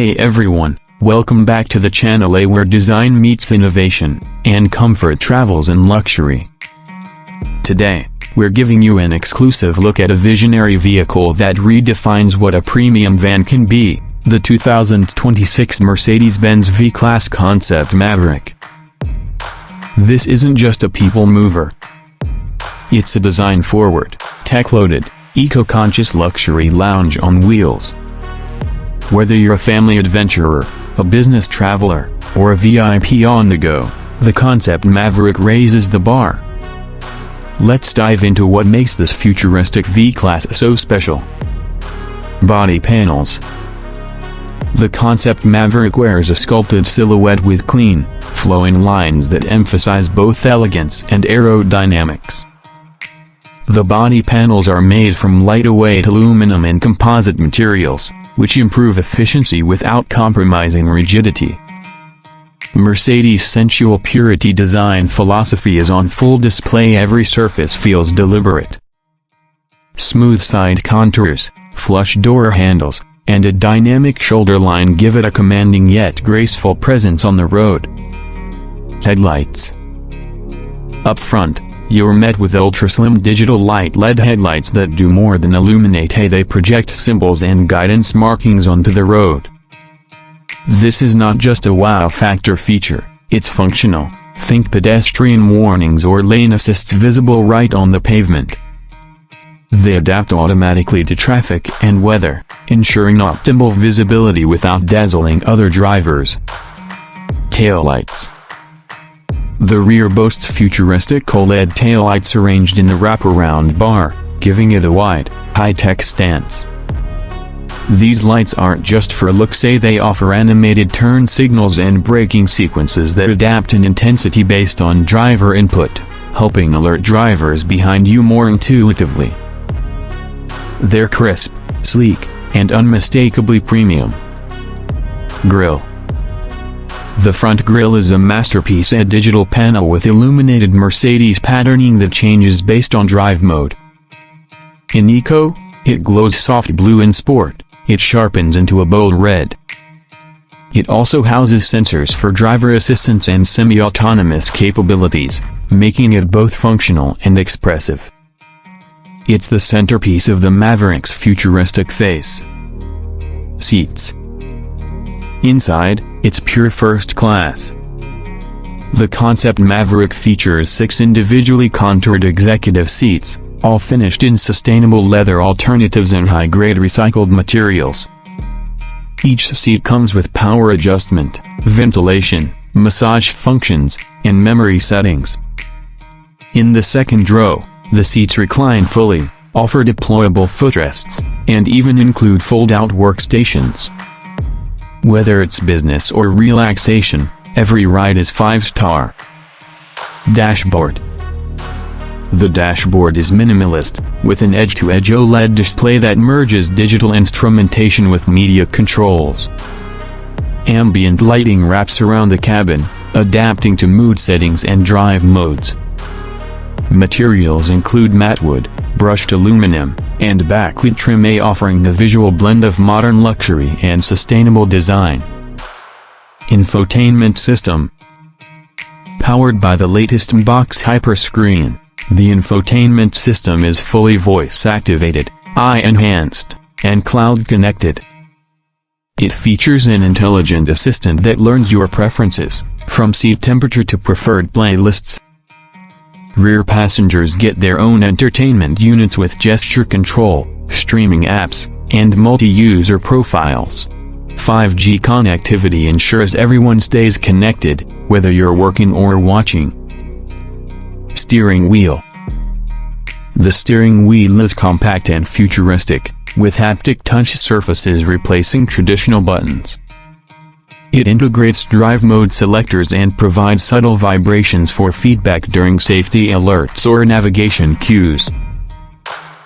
Hey everyone, welcome back to the channel where design meets innovation, and comfort travels in luxury. Today, we're giving you an exclusive look at a visionary vehicle that redefines what a premium van can be, the 2026 Mercedes-Benz V-Class Concept Maverick. This isn't just a people mover. It's a design-forward, tech-loaded, eco-conscious luxury lounge on wheels. Whether you're a family adventurer, a business traveler, or a VIP on the go, the Concept Maverick raises the bar. Let's dive into what makes this futuristic V-Class so special. Body panels. The Concept Maverick wears a sculpted silhouette with clean, flowing lines that emphasize both elegance and aerodynamics. The body panels are made from lightweight aluminum and composite materials, which improve efficiency without compromising rigidity. Mercedes' sensual purity design philosophy is on full display. Every surface feels deliberate. Smooth side contours, flush door handles, and a dynamic shoulder line give it a commanding yet graceful presence on the road. Headlights. Up front, you're met with ultra-slim digital light LED headlights that do more than illuminate. They project symbols and guidance markings onto the road. This is not just a wow factor feature, it's functional. Think pedestrian warnings or lane assists visible right on the pavement. They adapt automatically to traffic and weather, ensuring optimal visibility without dazzling other drivers. Taillights. The rear boasts futuristic OLED taillights arranged in the wraparound bar, giving it a wide, high-tech stance. These lights aren't just for looks. They offer animated turn signals and braking sequences that adapt in intensity based on driver input, helping alert drivers behind you more intuitively. They're crisp, sleek, and unmistakably premium. Grille. The front grille is a masterpiece, a digital panel with illuminated Mercedes patterning that changes based on drive mode. In Eco, it glows soft blue. In Sport, it sharpens into a bold red. It also houses sensors for driver assistance and semi-autonomous capabilities, making it both functional and expressive. It's the centerpiece of the Maverick's futuristic face. Seats. Inside, it's pure first class. The Concept Maverick features 6 individually contoured executive seats, all finished in sustainable leather alternatives and high-grade recycled materials. Each seat comes with power adjustment, ventilation, massage functions, and memory settings. In the second row, the seats recline fully, offer deployable footrests, and even include fold-out workstations. Whether it's business or relaxation, every ride is 5-star. Dashboard. The dashboard is minimalist, with an edge-to-edge OLED display that merges digital instrumentation with media controls. Ambient lighting wraps around the cabin, adapting to mood settings and drive modes. Materials include matte wood, brushed aluminum, and backlit trim, offering a visual blend of modern luxury and sustainable design. Infotainment system. Powered by the latest box hyperscreen, the infotainment system is fully voice-activated, AI-enhanced, and cloud-connected. It features an intelligent assistant that learns your preferences, from seat temperature to preferred playlists. Rear passengers get their own entertainment units with gesture control, streaming apps, and multi-user profiles. 5G connectivity ensures everyone stays connected, whether you're working or watching. Steering wheel. The steering wheel is compact and futuristic, with haptic touch surfaces replacing traditional buttons. It integrates drive mode selectors and provides subtle vibrations for feedback during safety alerts or navigation cues.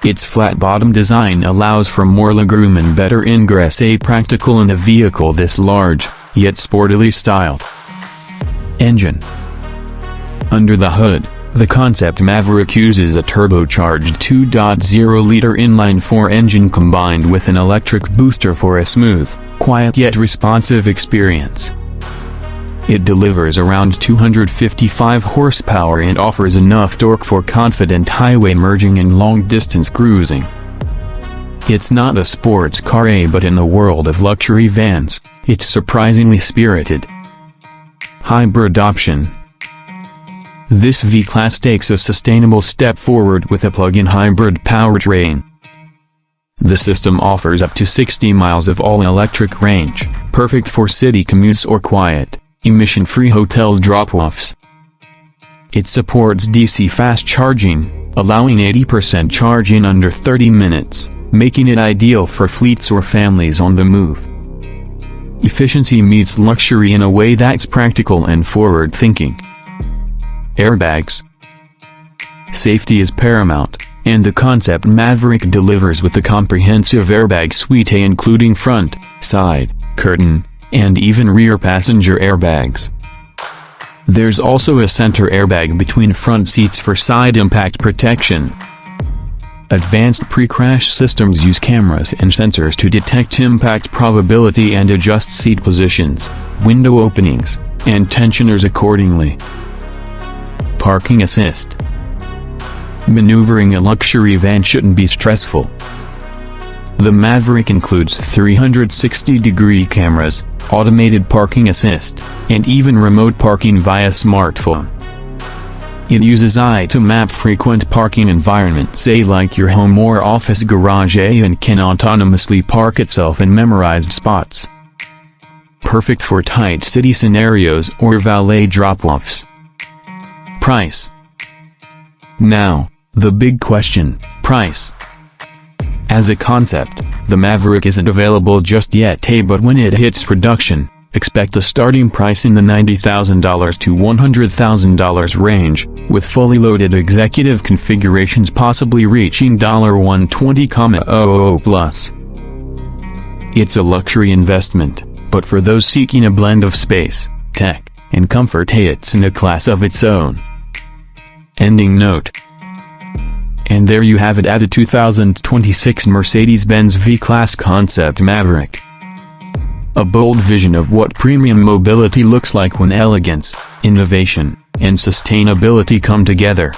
Its flat-bottom design allows for more legroom and better ingress, practical in a vehicle this large, yet sportily styled. Engine. Under the hood, the Concept Maverick uses a turbocharged 2.0-liter inline-4 engine combined with an electric booster for a smooth, quiet yet responsive experience. It delivers around 255 horsepower and offers enough torque for confident highway merging and long-distance cruising. It's not a sports car, but in the world of luxury vans, it's surprisingly spirited. Hybrid option. This V-Class takes a sustainable step forward with a plug-in hybrid powertrain. The system offers up to 60 miles of all-electric range, perfect for city commutes or quiet, emission-free hotel drop-offs. It supports DC fast charging, allowing 80% charge in under 30 minutes, making it ideal for fleets or families on the move. Efficiency meets luxury in a way that's practical and forward-thinking. Airbags. Safety is paramount, and the Concept Maverick delivers with a comprehensive airbag suite including front, side, curtain, and even rear passenger airbags. There's also a center airbag between front seats for side impact protection. Advanced pre-crash systems use cameras and sensors to detect impact probability and adjust seat positions, window openings, and tensioners accordingly. Parking assist. Maneuvering a luxury van shouldn't be stressful. The Maverick includes 360-degree cameras, automated parking assist, and even remote parking via smartphone. It uses AI to map frequent parking environments, say like your home or office garage, and can autonomously park itself in memorized spots. Perfect for tight city scenarios or valet drop-offs. Price. Now, the big question, price. As a concept, the Maverick isn't available just yet, but when it hits production, expect a starting price in the $90,000 to $100,000 range, with fully loaded executive configurations possibly reaching $120,000 plus. It's a luxury investment, but for those seeking a blend of space, tech, and comfort, it's in a class of its own. Ending note. And there you have it, at a 2026 Mercedes-Benz V-Class Concept Maverick. A bold vision of what premium mobility looks like when elegance, innovation, and sustainability come together.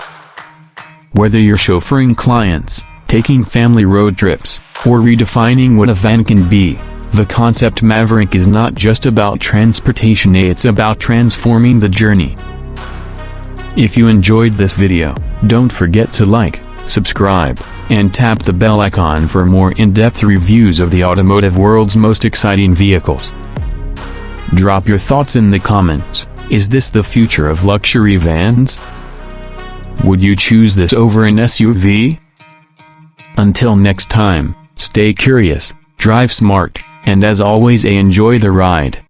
Whether you're chauffeuring clients, taking family road trips, or redefining what a van can be, the Concept Maverick is not just about transportation, it's about transforming the journey. If you enjoyed this video, don't forget to like, subscribe, and tap the bell icon for more in-depth reviews of the automotive world's most exciting vehicles. Drop your thoughts in the comments. Is this the future of luxury vans? Would you choose this over an SUV? Until next time, stay curious, drive smart, and as always, enjoy the ride.